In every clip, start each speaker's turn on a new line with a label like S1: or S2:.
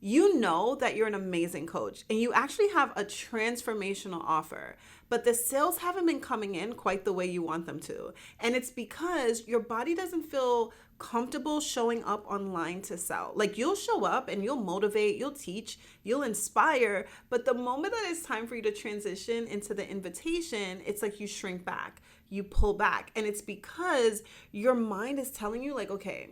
S1: You know that you're an amazing coach and you actually have a transformational offer, but the sales haven't been coming in quite the way you want them to. And it's because your body doesn't feel comfortable showing up online to sell. Like, you'll show up and you'll motivate, you'll teach, you'll inspire, but the moment that it's time for you to transition into the invitation, it's like you shrink back, you pull back. And it's because your mind is telling you, like, okay,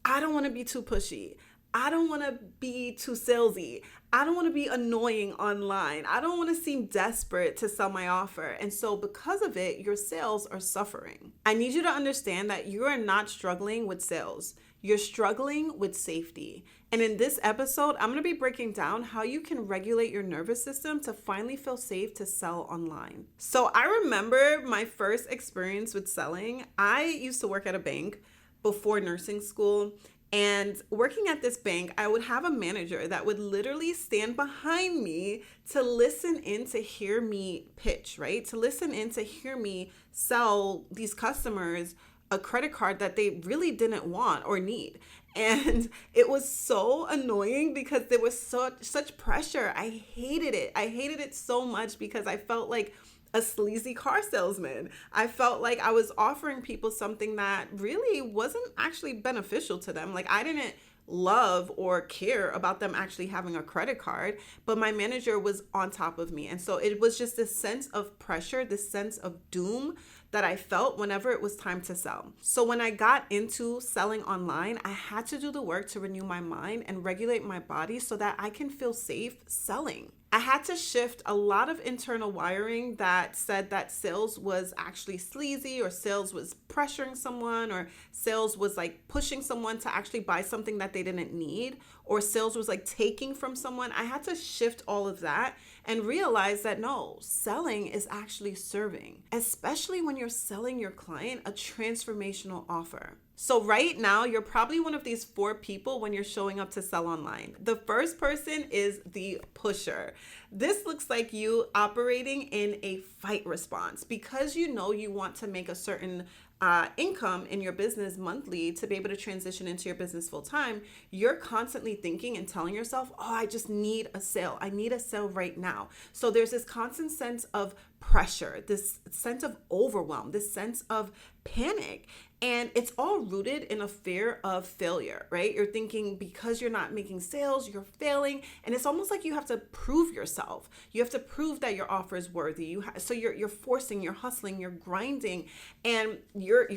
S1: I don't want to be too pushy. I don't want to be too salesy. I don't want to be annoying online. I don't want to seem desperate to sell my offer. And so because of it, your sales are suffering. I need you to understand that you are not struggling with sales. You're struggling with safety. And in this episode, I'm going to be breaking down how you can regulate your nervous system to finally feel safe to sell online. So I remember my first experience with selling. I used to work at a bank before nursing school. And working at this bank, I would have a manager that would literally stand behind me to listen in to hear me pitch, right? To listen in to hear me sell these customers a credit card that they really didn't want or need. And it was so annoying because there was such pressure. I hated it. I hated it so much because I felt like a sleazy car salesman. I felt like I was offering people something that really wasn't actually beneficial to them. Like, I didn't love or care about them actually having a credit card, but my manager was on top of me. And so it was just this sense of pressure, this sense of doom that I felt whenever it was time to sell. So when I got into selling online, I had to do the work to renew my mind and regulate my body so that I can feel safe selling. I had to shift a lot of internal wiring that said that sales was actually sleazy, or sales was pressuring someone, or sales was like pushing someone to actually buy something that they didn't need, or sales was like taking from someone. I had to shift all of that and realize that no, selling is actually serving, especially when you're selling your client a transformational offer. So right now, you're probably one of these 4 people when you're showing up to sell online. The first person is the pusher. This looks like you operating in a fight response because you know you want to make a certain income in your business monthly to be able to transition into your business full time. You're constantly thinking and telling yourself, oh, I just need a sale. I need a sale right now. So there's this constant sense of pressure, this sense of overwhelm, this sense of panic. And it's all rooted in a fear of failure, right? You're thinking because you're not making sales, you're failing. And it's almost like you have to prove yourself. You have to prove that your offer is worthy. So you're forcing, you're hustling, you're grinding, and you're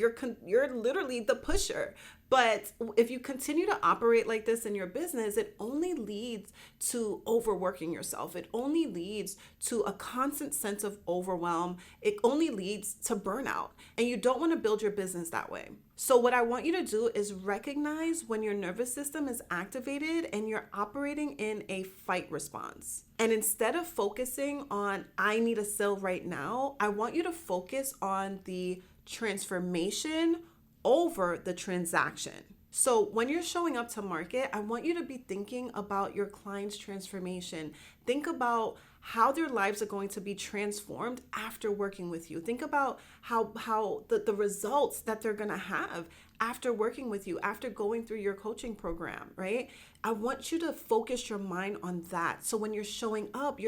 S1: literally the pusher. But if you continue to operate like this in your business, it only leads to overworking yourself. It only leads to a constant sense of overwhelm. It only leads to burnout. And you don't want to build your business that way. So what I want you to do is recognize when your nervous system is activated and you're operating in a fight response. And instead of focusing on, I need a sale right now, I want you to focus on the transformation over the transaction. So when you're showing up to market, I want you to be thinking about your client's transformation. Think about how their lives are going to be transformed after working with you. Think about how the results that they're going to have after working with you, after going through your coaching program, right? I want you to focus your mind on that. So when you're showing up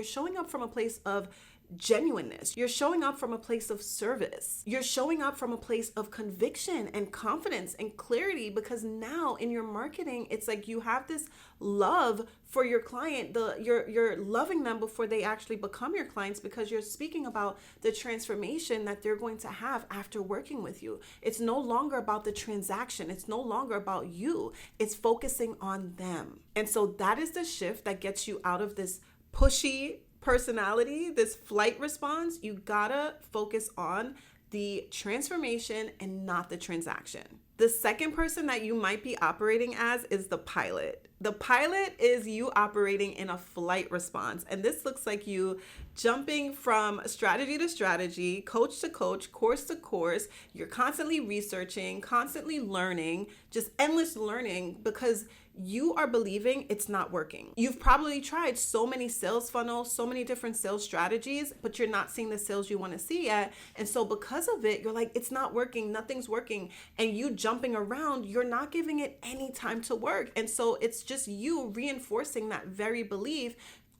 S1: from a place of genuineness. You're showing up from a place of service. You're showing up from a place of conviction and confidence and clarity, because now in your marketing, it's like you have this love for your client. You're loving them before they actually become your clients, because you're speaking about the transformation that they're going to have after working with you. It's no longer about the transaction. It's no longer about you. It's focusing on them. And so that is the shift that gets you out of this pushy personality, this flight response. You gotta focus on the transformation and not the transaction. The second person that you might be operating as is the pilot. The pilot is you operating in a flight response. And this looks like you jumping from strategy to strategy, coach to coach, course to course. You're constantly researching, constantly learning, just endless learning, because you are believing it's not working. You've probably tried so many sales funnels, so many different sales strategies, but you're not seeing the sales you want to see yet. And so because of it, you're like, it's not working, nothing's working. And you jumping around, you're not giving it any time to work. And so it's just you reinforcing that very belief,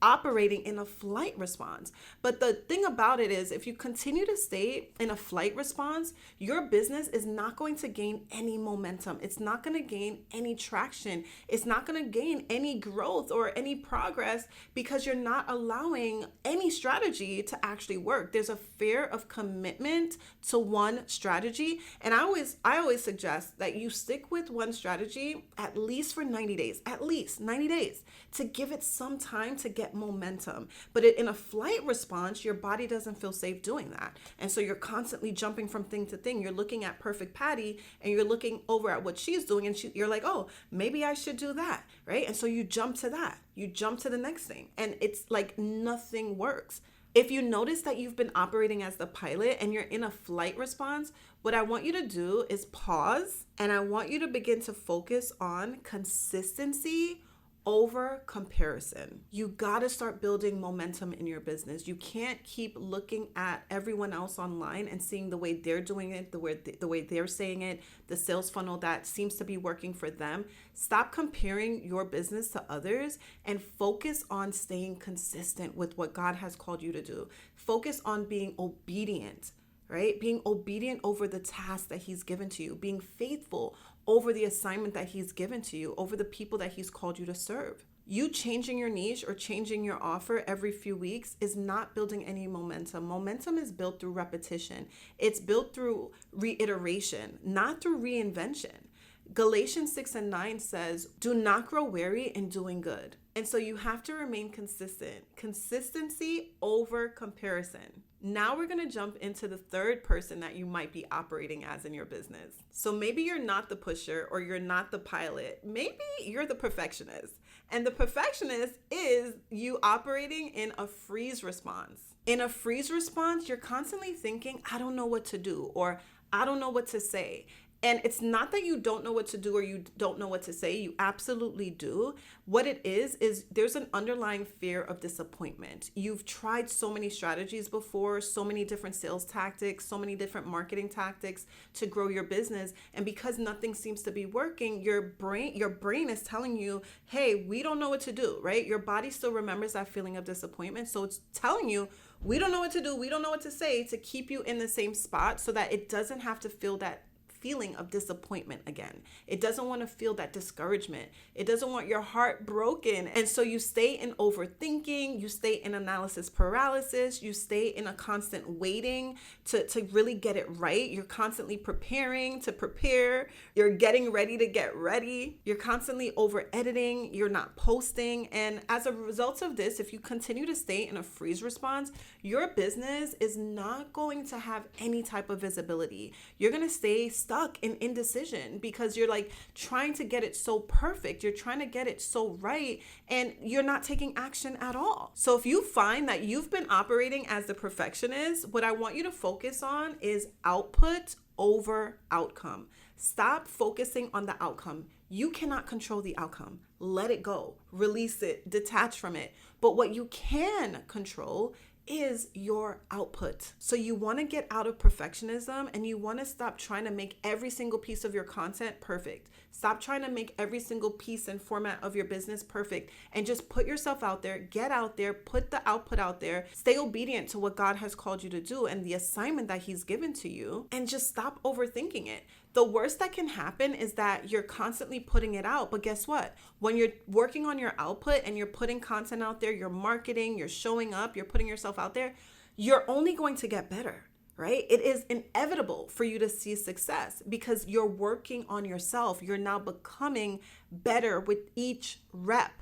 S1: operating in a flight response. But the thing about it is, if you continue to stay in a flight response, your business is not going to gain any momentum. It's not going to gain any traction. It's not going to gain any growth or any progress because you're not allowing any strategy to actually work. There's a fear of commitment to one strategy. And I always suggest that you stick with one strategy at least for 90 days, at least 90 days, to give it some time to get momentum. But in a flight response, your body doesn't feel safe doing that. And so you're constantly jumping from thing to thing. You're looking at perfect Patty and you're looking over at what she's doing and you're like, oh, maybe I should do that, right? And so you jump to that. You jump to the next thing. And it's like nothing works. If you notice that you've been operating as the pilot and you're in a flight response, what I want you to do is pause and I want you to begin to focus on consistency over comparison. You got to start building momentum in your business. You can't keep looking at everyone else online and seeing the way they're doing it, the way they're saying it, the sales funnel that seems to be working for them. Stop comparing your business to others and focus on staying consistent with what God has called you to do. Focus on being obedient, right? Being obedient over the task that He's given to you, being faithful over the assignment that He's given to you, over the people that He's called you to serve. You changing your niche or changing your offer every few weeks is not building any momentum. Momentum is built through repetition. It's built through reiteration, not through reinvention. Galatians 6:9 says, do not grow weary in doing good. And so you have to remain consistent. Consistency over comparison. Now we're going to jump into the third person that you might be operating as in your business. So maybe you're not the pusher or you're not the pilot. Maybe you're the perfectionist. And the perfectionist is you operating in a freeze response. In a freeze response, you're constantly thinking, I don't know what to do, or I don't know what to say. And it's not that you don't know what to do or you don't know what to say. You absolutely do. What it is there's an underlying fear of disappointment. You've tried so many strategies before, so many different sales tactics, so many different marketing tactics to grow your business. And because nothing seems to be working, your brain is telling you, hey, we don't know what to do, right? Your body still remembers that feeling of disappointment. So it's telling you, we don't know what to do. We don't know what to say to keep you in the same spot so that it doesn't have to feel that feeling of disappointment again. It doesn't want to feel that discouragement. It doesn't want your heart broken. And so you stay in overthinking, you stay in analysis paralysis, you stay in a constant waiting to really get it right. You're constantly preparing to prepare. You're getting ready to get ready. You're constantly over editing. You're not posting. And as a result of this, if you continue to stay in a freeze response, your business is not going to have any type of visibility. You're going to stay stuck in indecision because you're like trying to get it so perfect. You're trying to get it so right and you're not taking action at all. So if you find that you've been operating as the perfectionist, what I want you to focus on is output over outcome. Stop focusing on the outcome. You cannot control the outcome. Let it go. Release it. Detach from it. But what you can control is your output. So you want to get out of perfectionism and you want to stop trying to make every single piece of your content perfect. Stop trying to make every single piece and format of your business perfect and just put yourself out there, get out there, put the output out there, stay obedient to what God has called you to do and the assignment that He's given to you, and just stop overthinking it. The worst that can happen is that you're constantly putting it out. But guess what? When you're working on your output and you're putting content out there, you're marketing, you're showing up, you're putting yourself out there, you're only going to get better, right? It is inevitable for you to see success because you're working on yourself. You're now becoming better with each rep.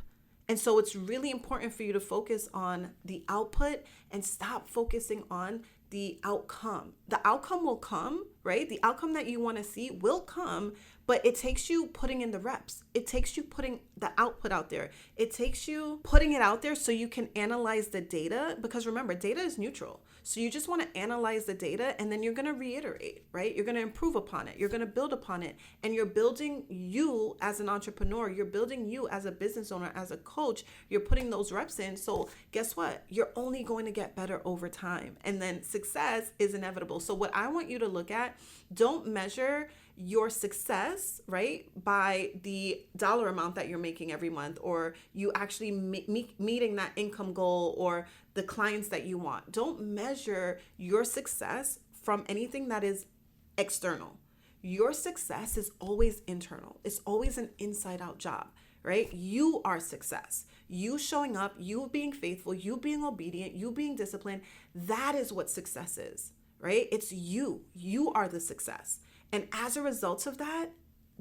S1: And so it's really important for you to focus on the output and stop focusing on the outcome. The outcome will come, right? The outcome that you want to see will come, But it takes you putting in the reps. It takes you putting the output out there. It takes you putting it out there so you can analyze the data, because remember, data is neutral. So you just want to analyze the data, and then you're going to reiterate, right? You're going to improve upon it. You're going to build upon it. And you're building you as an entrepreneur. You're building you as a business owner, as a coach. You're putting those reps in. So guess what? You're only going to get better over time. And then success is inevitable. So what I want you to look at, don't measure your success, right, by the dollar amount that you're making every month, or you actually meeting that income goal, or the clients that you want. Don't measure your success from anything that is external. Your success is always internal. It's always an inside out job, right? You are success. You showing up, you being faithful, you being obedient, you being disciplined. That is what success is, right? It's you. You are the success. And as a result of that,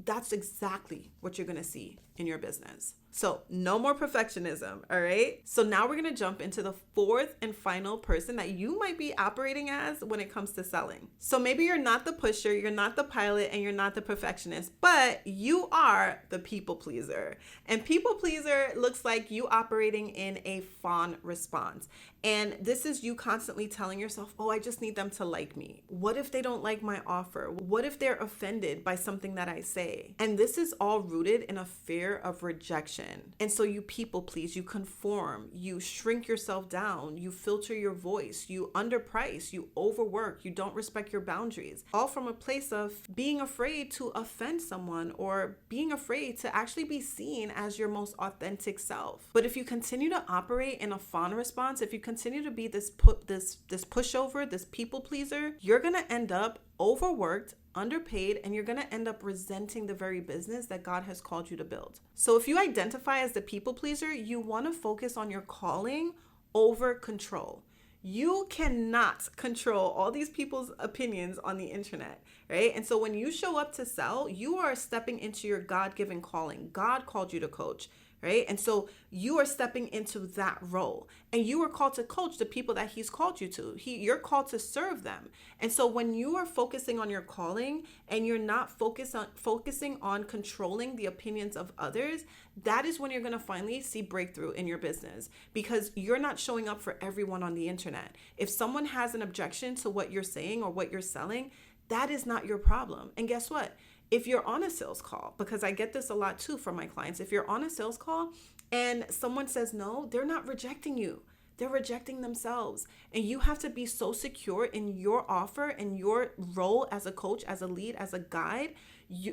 S1: that's exactly what you're going to see in your business. So no more perfectionism, all right? So now we're going to jump into the fourth and final person that you might be operating as when it comes to selling. So maybe you're not the pusher, you're not the pilot, and you're not the perfectionist, but you are the people pleaser. And people pleaser looks like you operating in a fawn response. And this is you constantly telling yourself, oh, I just need them to like me. What if they don't like my offer? What if they're offended by something that I say? And this is all rooted in a fear of rejection. And so you people please, you conform, you shrink yourself down, you filter your voice, you underprice, you overwork, you don't respect your boundaries, all from a place of being afraid to offend someone, or being afraid to actually be seen as your most authentic self. But if you continue to operate in a fawn response, if you continue to be this pushover, this people pleaser, you're going to end up overworked, underpaid, and you're going to end up resenting the very business that God has called you to build. So if you identify as the people pleaser, you want to focus on your calling over control. You cannot control all these people's opinions on the internet, right? And so when you show up to sell, you are stepping into your God-given calling. God called you to coach, right? And so you are stepping into that role, and you are called to coach the people that he's called you to. You're called to serve them. And so when you are focusing on your calling and you're not focusing on controlling the opinions of others, that is when you're going to finally see breakthrough in your business, because you're not showing up for everyone on the internet. If someone has an objection to what you're saying or what you're selling, that is not your problem. And guess what? If you're on a sales call, because I get this a lot too from my clients, if you're on a sales call and someone says no, they're not rejecting you. They're rejecting themselves. And you have to be so secure in your offer and your role as a coach, as a lead, as a guide,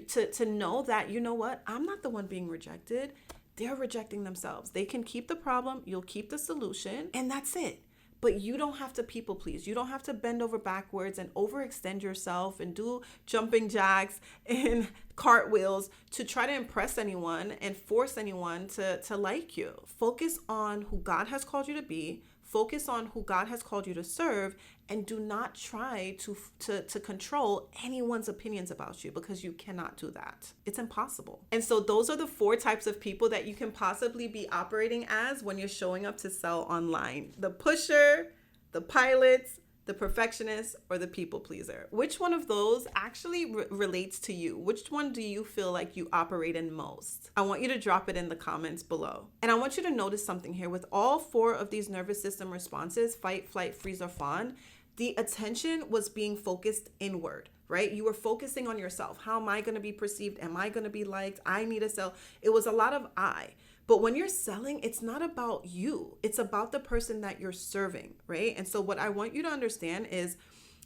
S1: to know that, you know what, I'm not the one being rejected. They're rejecting themselves. They can keep the problem, you'll keep the solution, and that's it. But you don't have to people please. You don't have to bend over backwards and overextend yourself and do jumping jacks and cartwheels to try to impress anyone and force anyone to like you. Focus on who God has called you to be. Focus on who God has called you to serve, and do not try to control anyone's opinions about you, because you cannot do that. It's impossible. And so those are the 4 types of people that you can possibly be operating as when you're showing up to sell online: the pusher, the pilot, the perfectionist, or the people pleaser. Which one of those actually relates to you? Which one do you feel like you operate in most? I want you to drop it in the comments below. And I want you to notice something here. With all 4 of these nervous system responses, fight, flight, freeze, or fawn, the attention was being focused inward, right? You were focusing on yourself. How am I going to be perceived? Am I going to be liked? I need to sell. It was a lot of I. But when you're selling, it's not about you. It's about the person that you're serving, right? And so what I want you to understand is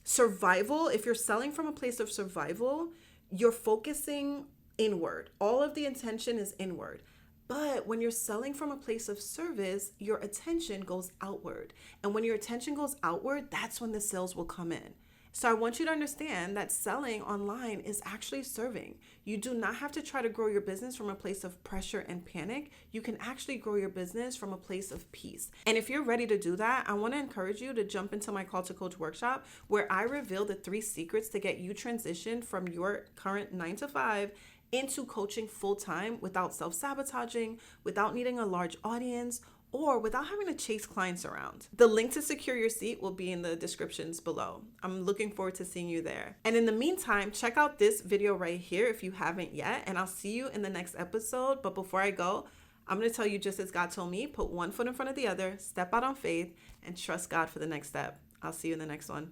S1: survival. If you're selling from a place of survival, you're focusing inward. All of the intention is inward. But when you're selling from a place of service, your attention goes outward. And when your attention goes outward, that's when the sales will come in. So I want you to understand that selling online is actually serving. You do not have to try to grow your business from a place of pressure and panic. You can actually grow your business from a place of peace. And if you're ready to do that, I want to encourage you to jump into my Call to Coach workshop, where I reveal the 3 secrets to get you transitioned from your current 9-to-5 into coaching full-time without self-sabotaging, without needing a large audience, or without having to chase clients around. The link to secure your seat will be in the descriptions below. I'm looking forward to seeing you there. And in the meantime, check out this video right here if you haven't yet, and I'll see you in the next episode. But before I go, I'm going to tell you just as God told me, put one foot in front of the other, step out on faith, and trust God for the next step. I'll see you in the next one.